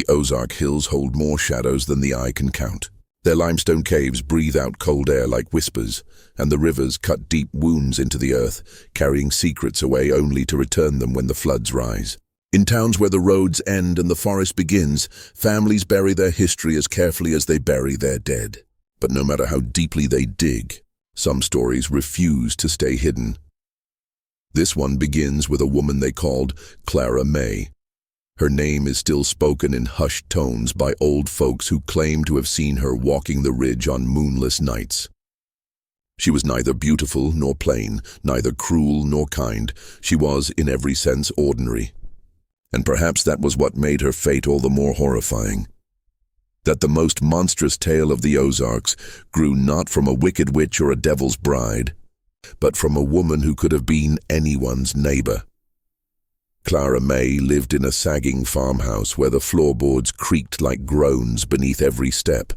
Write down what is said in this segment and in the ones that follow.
The Ozark Hills hold more shadows than the eye can count. Their limestone caves breathe out cold air like whispers, and the rivers cut deep wounds into the earth, carrying secrets away only to return them when the floods rise. In towns where the roads end and the forest begins, families bury their history as carefully as they bury their dead. But no matter how deeply they dig, some stories refuse to stay hidden. This one begins with a woman they called Clara Mae. Her name is still spoken in hushed tones by old folks who claim to have seen her walking the ridge on moonless nights. She was neither beautiful nor plain, neither cruel nor kind. She was, in every sense, ordinary. And perhaps that was what made her fate all the more horrifying. That the most monstrous tale of the Ozarks grew not from a wicked witch or a devil's bride, but from a woman who could have been anyone's neighbor. Clara Mae lived in a sagging farmhouse where the floorboards creaked like groans beneath every step.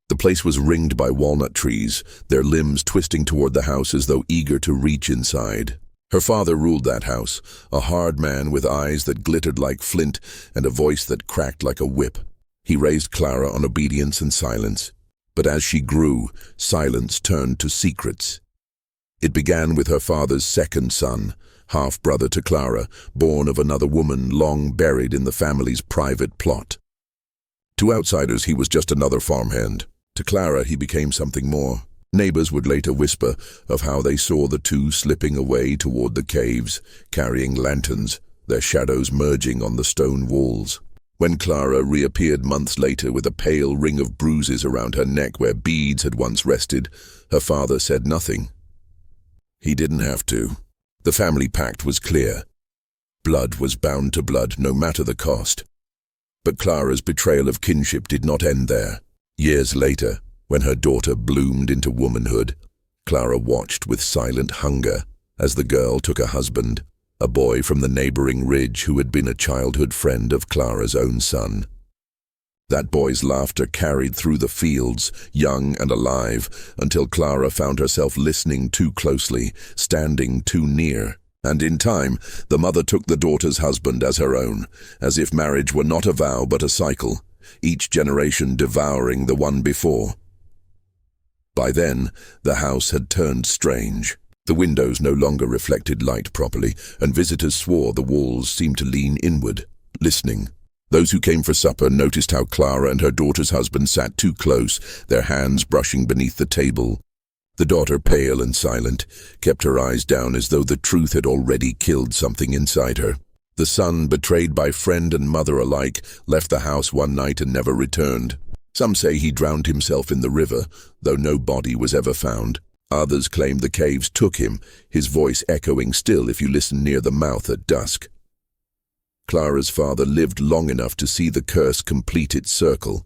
The place was ringed by walnut trees, their limbs twisting toward the house as though eager to reach inside. Her father ruled that house, a hard man with eyes that glittered like flint and a voice that cracked like a whip. He raised Clara on obedience and silence, but as she grew, silence turned to secrets. It began with her father's second son, half-brother to Clara, born of another woman long buried in the family's private plot. To outsiders, he was just another farmhand. To Clara, he became something more. Neighbors would later whisper of how they saw the two slipping away toward the caves, carrying lanterns, their shadows merging on the stone walls. When Clara reappeared months later with a pale ring of bruises around her neck where beads had once rested, her father said nothing. He didn't have to. The family pact was clear. Blood was bound to blood, no matter the cost. But Clara's betrayal of kinship did not end there. Years later, when her daughter bloomed into womanhood, Clara watched with silent hunger as the girl took a husband, a boy from the neighboring ridge who had been a childhood friend of Clara's own son. That boy's laughter carried through the fields, young and alive, until Clara found herself listening too closely, standing too near. And in time, the mother took the daughter's husband as her own, as if marriage were not a vow but a cycle, each generation devouring the one before. By then, the house had turned strange. The windows no longer reflected light properly, and visitors swore the walls seemed to lean inward, listening. Those who came for supper noticed how Clara and her daughter's husband sat too close, their hands brushing beneath the table. The daughter, pale and silent, kept her eyes down as though the truth had already killed something inside her. The son, betrayed by friend and mother alike, left the house one night and never returned. Some say he drowned himself in the river, though no body was ever found. Others claim the caves took him, his voice echoing still if you listen near the mouth at dusk. Clara's father lived long enough to see the curse complete its circle.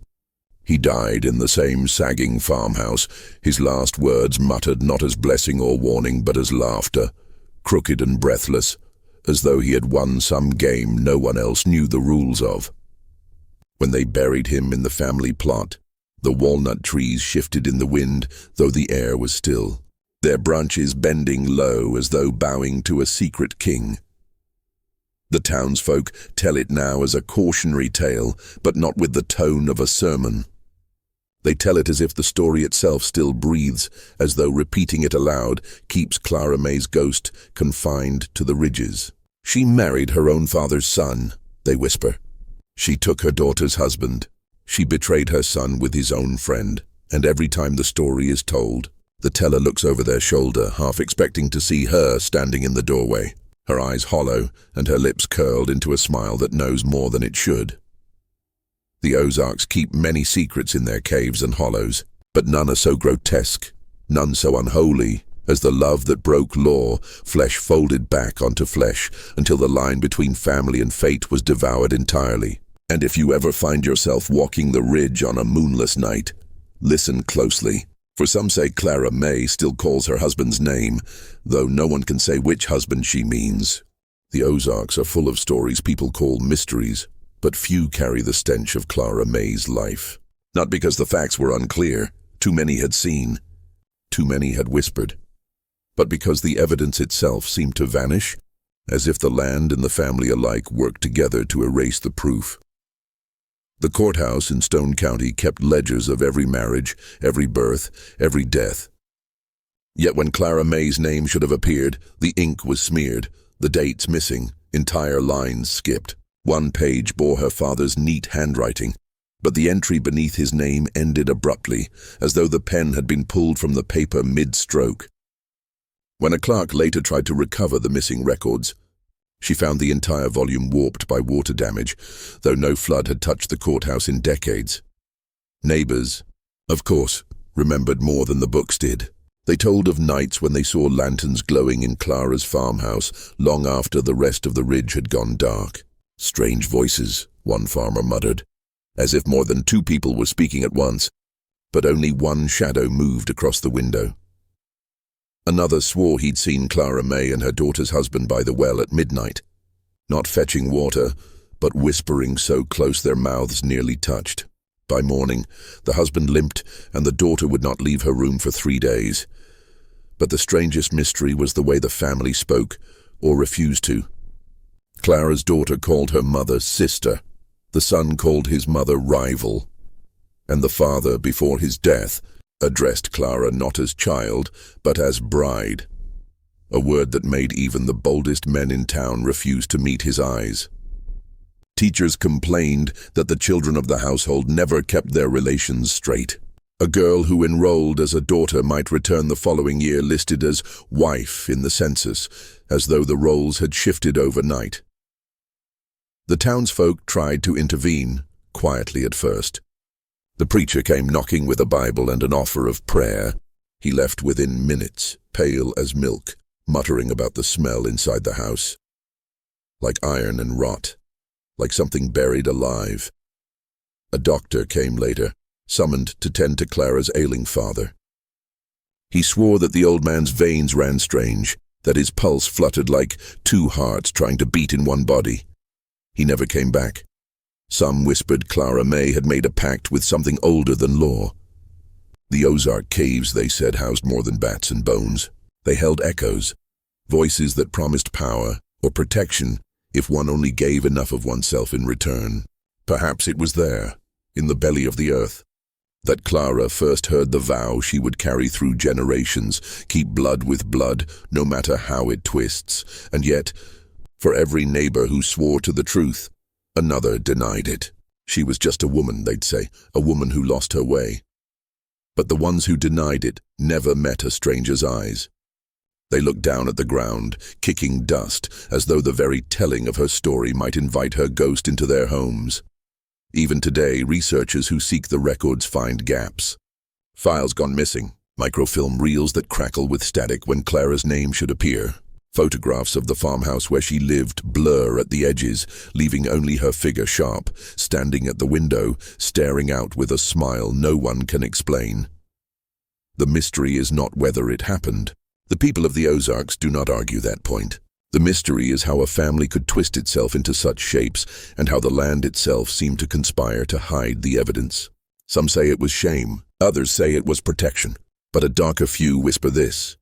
He died in the same sagging farmhouse, his last words muttered not as blessing or warning but as laughter, crooked and breathless, as though he had won some game no one else knew the rules of. When they buried him in the family plot, the walnut trees shifted in the wind, though the air was still, their branches bending low as though bowing to a secret king. The townsfolk tell it now as a cautionary tale, but not with the tone of a sermon. They tell it as if the story itself still breathes, as though repeating it aloud keeps Clara Mae's ghost confined to the ridges. She married her own father's son, they whisper. She took her daughter's husband. She betrayed her son with his own friend, and every time the story is told, the teller looks over their shoulder, half expecting to see her standing in the doorway, her eyes hollow and her lips curled into a smile that knows more than it should. The Ozarks keep many secrets in their caves and hollows, but none are so grotesque, none so unholy, as the love that broke law, flesh folded back onto flesh, until the line between family and fate was devoured entirely. And if you ever find yourself walking the ridge on a moonless night, listen closely. For some say Clara Mae still calls her husband's name, though no one can say which husband she means. The Ozarks are full of stories people call mysteries, but few carry the stench of Clara Mae's life. Not because the facts were unclear, too many had seen, too many had whispered, but because the evidence itself seemed to vanish, as if the land and the family alike worked together to erase the proof. The courthouse in Stone County kept ledgers of every marriage, every birth, every death. Yet when Clara Mae's name should have appeared, the ink was smeared, the dates missing, entire lines skipped. One page bore her father's neat handwriting, but the entry beneath his name ended abruptly, as though the pen had been pulled from the paper mid-stroke. When a clerk later tried to recover the missing records, she found the entire volume warped by water damage, though no flood had touched the courthouse in decades. Neighbors, of course, remembered more than the books did. They told of nights when they saw lanterns glowing in Clara's farmhouse long after the rest of the ridge had gone dark. Strange voices, one farmer muttered, as if more than two people were speaking at once, but only one shadow moved across the window. Another swore he'd seen Clara Mae and her daughter's husband by the well at midnight, not fetching water, but whispering so close their mouths nearly touched. By morning, the husband limped, and the daughter would not leave her room for 3 days. But the strangest mystery was the way the family spoke, or refused to. Clara's daughter called her mother sister, the son called his mother rival, and the father, before his death, addressed Clara not as child, but as bride, a word that made even the boldest men in town refuse to meet his eyes. Teachers complained that the children of the household never kept their relations straight. A girl who enrolled as a daughter might return the following year listed as wife in the census, as though the roles had shifted overnight. The townsfolk tried to intervene, quietly at first. The preacher came knocking with a Bible and an offer of prayer. He left within minutes, pale as milk, muttering about the smell inside the house. Like iron and rot, like something buried alive. A doctor came later, summoned to tend to Clara's ailing father. He swore that the old man's veins ran strange, that his pulse fluttered like two hearts trying to beat in one body. He never came back. Some whispered Clara Mae had made a pact with something older than law. The Ozark caves, they said, housed more than bats and bones. They held echoes, voices that promised power or protection if one only gave enough of oneself in return. Perhaps it was there, in the belly of the earth, that Clara first heard the vow she would carry through generations, keep blood with blood, no matter how it twists. And yet, for every neighbor who swore to the truth, another denied it. She was just a woman, they'd say, a woman who lost her way. But the ones who denied it never met a stranger's eyes. They looked down at the ground, kicking dust, as though the very telling of her story might invite her ghost into their homes. Even today, researchers who seek the records find gaps. Files gone missing, microfilm reels that crackle with static when Clara's name should appear. Photographs of the farmhouse where she lived blur at the edges, leaving only her figure sharp, standing at the window, staring out with a smile no one can explain. The mystery is not whether it happened. The people of the Ozarks do not argue that point. The mystery is how a family could twist itself into such shapes, and how the land itself seemed to conspire to hide the evidence. Some say it was shame, others say it was protection, but a darker few whisper this: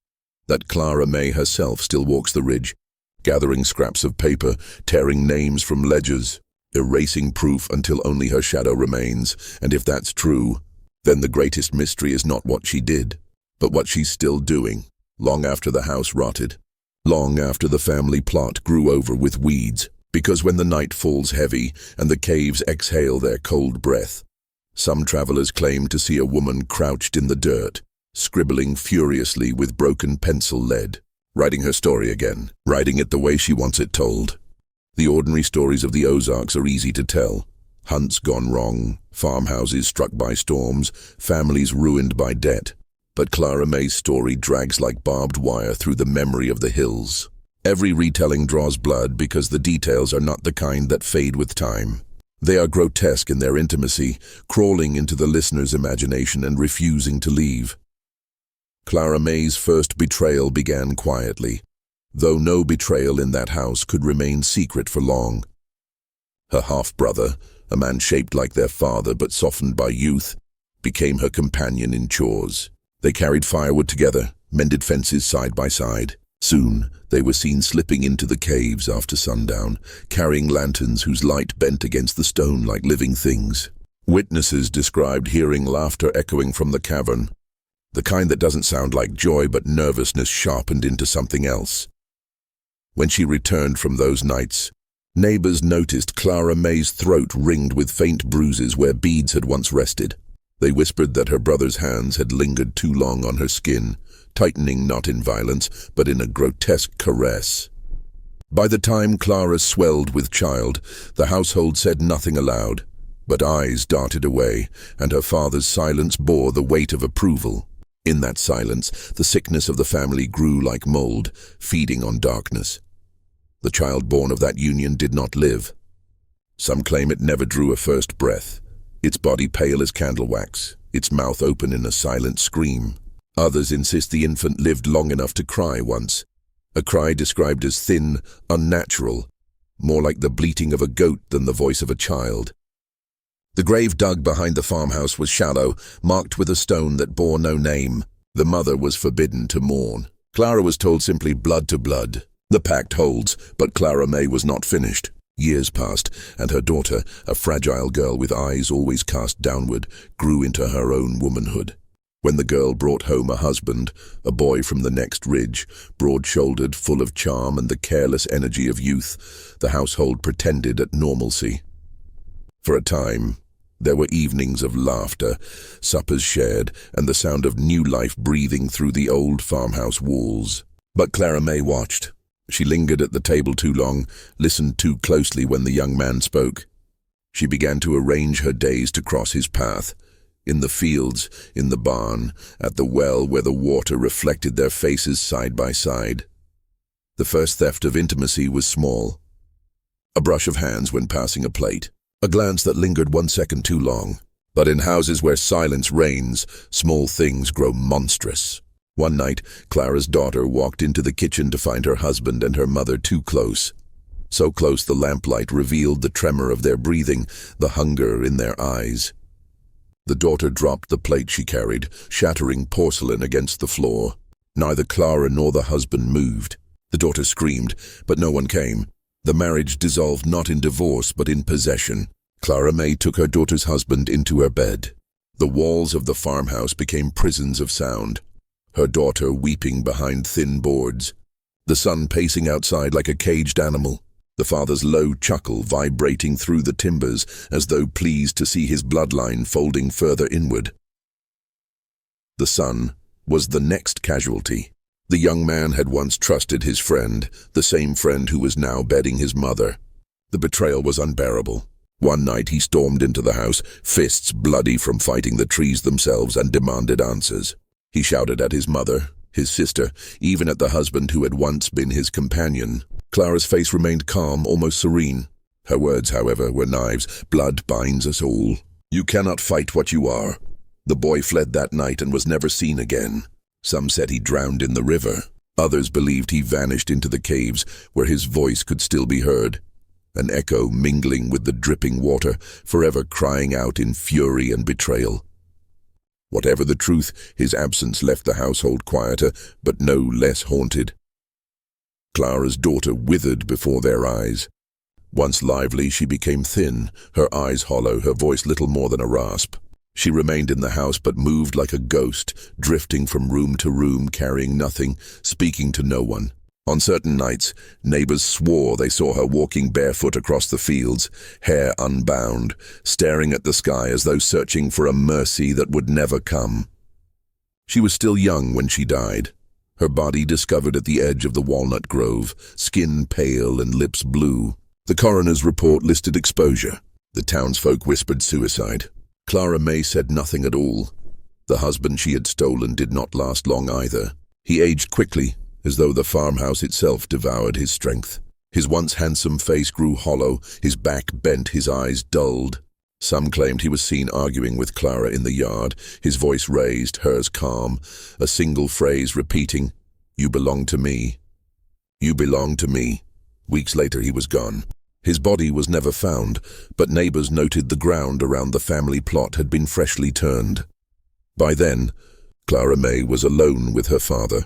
that Clara Mae herself still walks the ridge, gathering scraps of paper, tearing names from ledgers, erasing proof until only her shadow remains. And if that's true, then the greatest mystery is not what she did, but what she's still doing, long after the house rotted, long after the family plot grew over with weeds. Because when the night falls heavy and the caves exhale their cold breath, some travelers claim to see a woman crouched in the dirt, scribbling furiously with broken pencil lead, writing her story again, writing it the way she wants it told. The ordinary stories of the Ozarks are easy to tell. Hunts gone wrong, farmhouses struck by storms, families ruined by debt. But Clara Mae's story drags like barbed wire through the memory of the hills. Every retelling draws blood because the details are not the kind that fade with time. They are grotesque in their intimacy, crawling into the listener's imagination and refusing to leave. Clara Mae's first betrayal began quietly, though no betrayal in that house could remain secret for long. Her half-brother, a man shaped like their father but softened by youth, became her companion in chores. They carried firewood together, mended fences side by side. Soon, they were seen slipping into the caves after sundown, carrying lanterns whose light bent against the stone like living things. Witnesses described hearing laughter echoing from the cavern, the kind that doesn't sound like joy but nervousness sharpened into something else. When she returned from those nights, neighbors noticed Clara Mae's throat ringed with faint bruises where beads had once rested. They whispered that her brother's hands had lingered too long on her skin, tightening not in violence, but in a grotesque caress. By the time Clara swelled with child, the household said nothing aloud, but eyes darted away, and her father's silence bore the weight of approval. In that silence, the sickness of the family grew like mold, feeding on darkness. The child born of that union did not live. Some claim it never drew a first breath, its body pale as candle wax, its mouth open in a silent scream. Others insist the infant lived long enough to cry once, a cry described as thin, unnatural, more like the bleating of a goat than the voice of a child. The grave dug behind the farmhouse was shallow, marked with a stone that bore no name. The mother was forbidden to mourn. Clara was told simply blood to blood. The pact holds, but Clara Mae was not finished. Years passed, and her daughter, a fragile girl with eyes always cast downward, grew into her own womanhood. When the girl brought home a husband, a boy from the next ridge, broad-shouldered, full of charm and the careless energy of youth, the household pretended at normalcy. For a time, there were evenings of laughter, suppers shared, and the sound of new life breathing through the old farmhouse walls. But Clara Mae watched. She lingered at the table too long, listened too closely when the young man spoke. She began to arrange her days to cross his path. In the fields, in the barn, at the well where the water reflected their faces side by side. The first theft of intimacy was small. A brush of hands when passing a plate, a glance that lingered 1 second too long. But in houses where silence reigns, small things grow monstrous. One night, Clara's daughter walked into the kitchen to find her husband and her mother too close. So close the lamplight revealed the tremor of their breathing, the hunger in their eyes. The daughter dropped the plate she carried, shattering porcelain against the floor. Neither Clara nor the husband moved. The daughter screamed, but no one came. The marriage dissolved not in divorce, but in possession. Clara Mae took her daughter's husband into her bed. The walls of the farmhouse became prisons of sound, her daughter weeping behind thin boards, the son pacing outside like a caged animal, the father's low chuckle vibrating through the timbers as though pleased to see his bloodline folding further inward. The son was the next casualty. The young man had once trusted his friend, the same friend who was now bedding his mother. The betrayal was unbearable. One night he stormed into the house, fists bloody from fighting the trees themselves, and demanded answers. He shouted at his mother, his sister, even at the husband who had once been his companion. Clara's face remained calm, almost serene. Her words, however, were knives. Blood binds us all. You cannot fight what you are. The boy fled that night and was never seen again. Some said he drowned in the river. Others believed he vanished into the caves, where his voice could still be heard, an echo mingling with the dripping water, forever crying out in fury and betrayal. Whatever the truth, his absence left the household quieter, but no less haunted. Clara's daughter withered before their eyes. Once lively, she became thin, her eyes hollow, her voice little more than a rasp. She remained in the house but moved like a ghost, drifting from room to room, carrying nothing, speaking to no one. On certain nights, neighbors swore they saw her walking barefoot across the fields, hair unbound, staring at the sky as though searching for a mercy that would never come. She was still young when she died, her body discovered at the edge of the walnut grove, skin pale and lips blue. The coroner's report listed exposure. The townsfolk whispered suicide. Clara Mae said nothing at all. The husband she had stolen did not last long either. He aged quickly, as though the farmhouse itself devoured his strength. His once handsome face grew hollow, his back bent, his eyes dulled. Some claimed he was seen arguing with Clara in the yard, his voice raised, hers calm, a single phrase repeating, "You belong to me. You belong to me." Weeks later he was gone. His body was never found, but neighbors noted the ground around the family plot had been freshly turned. By then, Clara Mae was alone with her father.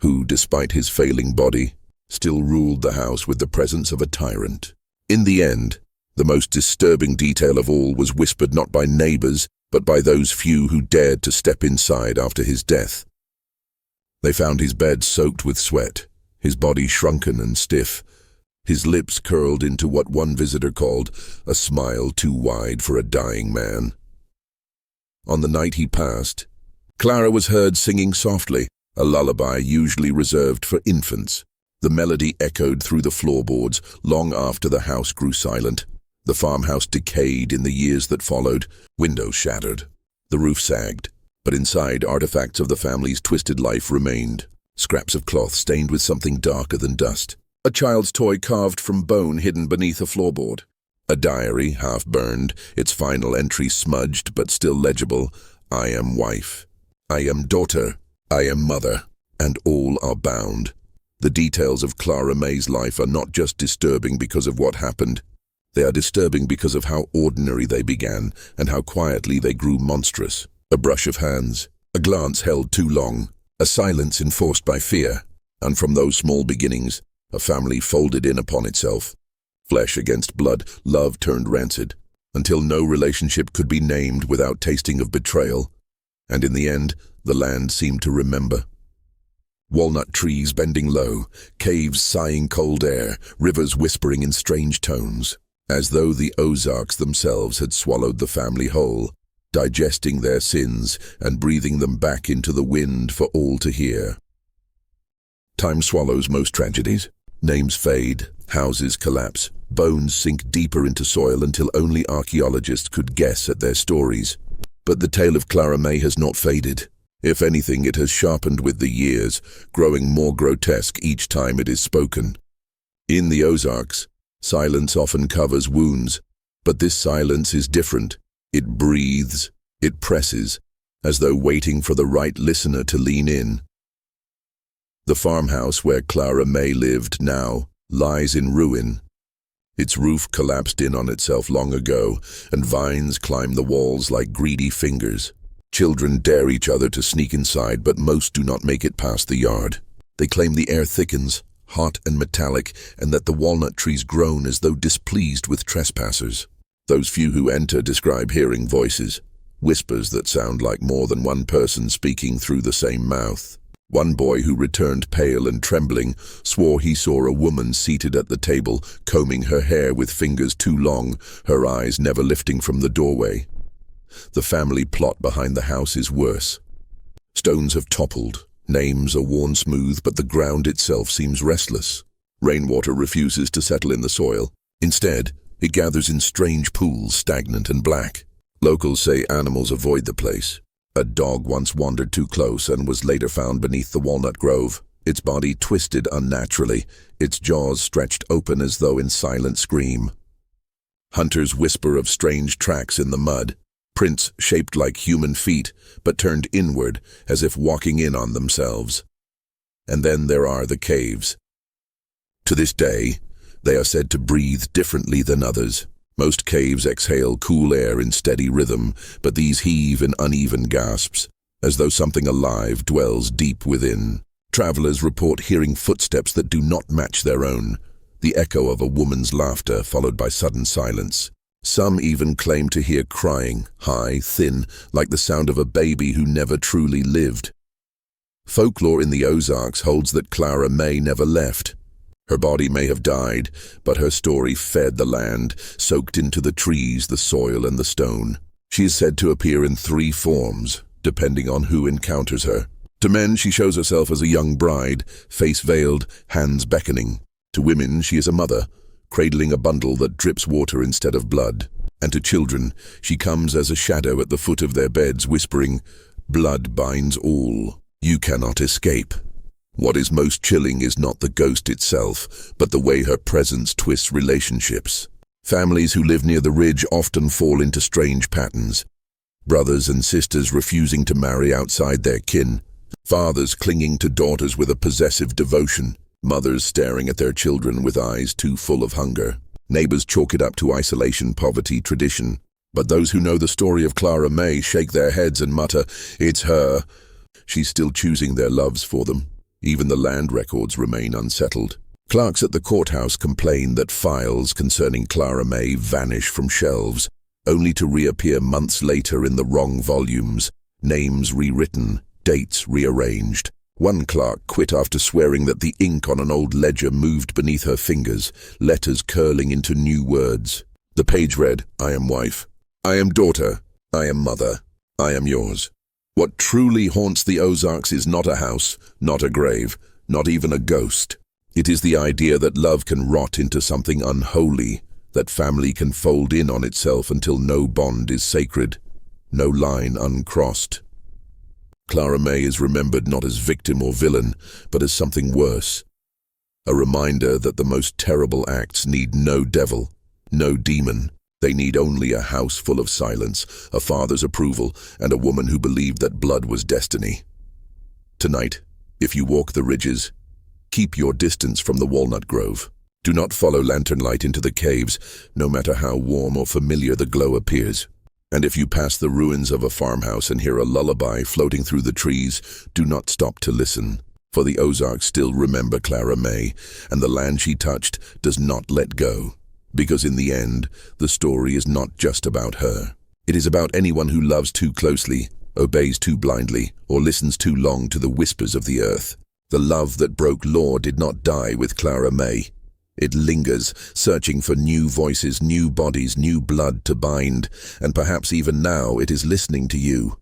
who, despite his failing body, still ruled the house with the presence of a tyrant. In the end, the most disturbing detail of all was whispered not by neighbors, but by those few who dared to step inside after his death. They found his bed soaked with sweat, his body shrunken and stiff, his lips curled into what one visitor called a smile too wide for a dying man. On the night he passed, Clara was heard singing softly, a lullaby usually reserved for infants. The melody echoed through the floorboards long after the house grew silent. The farmhouse decayed in the years that followed, windows shattered, the roof sagged, but inside artifacts of the family's twisted life remained. Scraps of cloth stained with something darker than dust. A child's toy carved from bone hidden beneath a floorboard. A diary, half burned, its final entry smudged but still legible. I am wife. I am daughter. I am mother. And all are bound. The details of Clara Mae's life are not just disturbing because of what happened. They are disturbing because of how ordinary they began and how quietly they grew monstrous. A brush of hands, a glance held too long, a silence enforced by fear, and from those small beginnings, a family folded in upon itself. Flesh against blood, love turned rancid, until no relationship could be named without tasting of betrayal, and in the end, the land seemed to remember. Walnut trees bending low, caves sighing cold air, rivers whispering in strange tones, as though the Ozarks themselves had swallowed the family whole, digesting their sins and breathing them back into the wind for all to hear. Time swallows most tragedies. Names fade, houses collapse, bones sink deeper into soil until only archaeologists could guess at their stories. But the tale of Clara Mae has not faded. If anything, it has sharpened with the years, growing more grotesque each time it is spoken. In the Ozarks, silence often covers wounds, but this silence is different. It breathes, it presses, as though waiting for the right listener to lean in. The farmhouse where Clara Mae lived now lies in ruin. Its roof collapsed in on itself long ago, and vines climb the walls like greedy fingers. Children dare each other to sneak inside, but most do not make it past the yard. They claim the air thickens, hot and metallic, and that the walnut trees groan as though displeased with trespassers. Those few who enter describe hearing voices, whispers that sound like more than one person speaking through the same mouth. One boy who returned pale and trembling swore he saw a woman seated at the table, combing her hair with fingers too long, her eyes never lifting from the doorway. The family plot behind the house is worse. Stones have toppled, names are worn smooth, but the ground itself seems restless. Rainwater refuses to settle in the soil. Instead, it gathers in strange pools, stagnant and black. Locals say animals avoid the place. A dog once wandered too close and was later found beneath the walnut grove, its body twisted unnaturally, its jaws stretched open as though in silent scream. Hunters whisper of strange tracks in the mud, prints shaped like human feet, but turned inward as if walking in on themselves. And then there are the caves. To this day, they are said to breathe differently than others. Most caves exhale cool air in steady rhythm, but these heave in uneven gasps, as though something alive dwells deep within. Travelers report hearing footsteps that do not match their own, the echo of a woman's laughter followed by sudden silence. Some even claim to hear crying, high, thin, like the sound of a baby who never truly lived. Folklore in the Ozarks holds that Clara Mae never left. Her body may have died, but her story fed the land, soaked into the trees, the soil, and the stone. She is said to appear in 3 forms, depending on who encounters her. To men, she shows herself as a young bride, face veiled, hands beckoning. To women, she is a mother, cradling a bundle that drips water instead of blood. And to children, she comes as a shadow at the foot of their beds, whispering, "Blood binds all. You cannot escape." What is most chilling is not the ghost itself, but the way her presence twists relationships. Families who live near the ridge often fall into strange patterns. Brothers and sisters refusing to marry outside their kin. Fathers clinging to daughters with a possessive devotion. Mothers staring at their children with eyes too full of hunger. Neighbors chalk it up to isolation, poverty, tradition. But those who know the story of Clara Mae shake their heads and mutter, "It's her." She's still choosing their loves for them. Even the land records remain unsettled. Clerks at the courthouse complain that files concerning Clara Mae vanish from shelves, only to reappear months later in the wrong volumes, names rewritten, dates rearranged. One clerk quit after swearing that the ink on an old ledger moved beneath her fingers, letters curling into new words. The page read, "I am wife. I am daughter. I am mother. I am yours." What truly haunts the Ozarks is not a house, not a grave, not even a ghost. It is the idea that love can rot into something unholy, that family can fold in on itself until no bond is sacred, no line uncrossed. Clara Mae is remembered not as victim or villain, but as something worse. A reminder that the most terrible acts need no devil, no demon. They need only a house full of silence, a father's approval, and a woman who believed that blood was destiny. Tonight, if you walk the ridges, keep your distance from the walnut grove. Do not follow lantern light into the caves, no matter how warm or familiar the glow appears. And if you pass the ruins of a farmhouse and hear a lullaby floating through the trees, do not stop to listen, for the Ozarks still remember Clara Mae, and the land she touched does not let go. Because in the end, the story is not just about her. It is about anyone who loves too closely, obeys too blindly, or listens too long to the whispers of the earth. The love that broke law did not die with Clara Mae. It lingers, searching for new voices, new bodies, new blood to bind, and perhaps even now it is listening to you.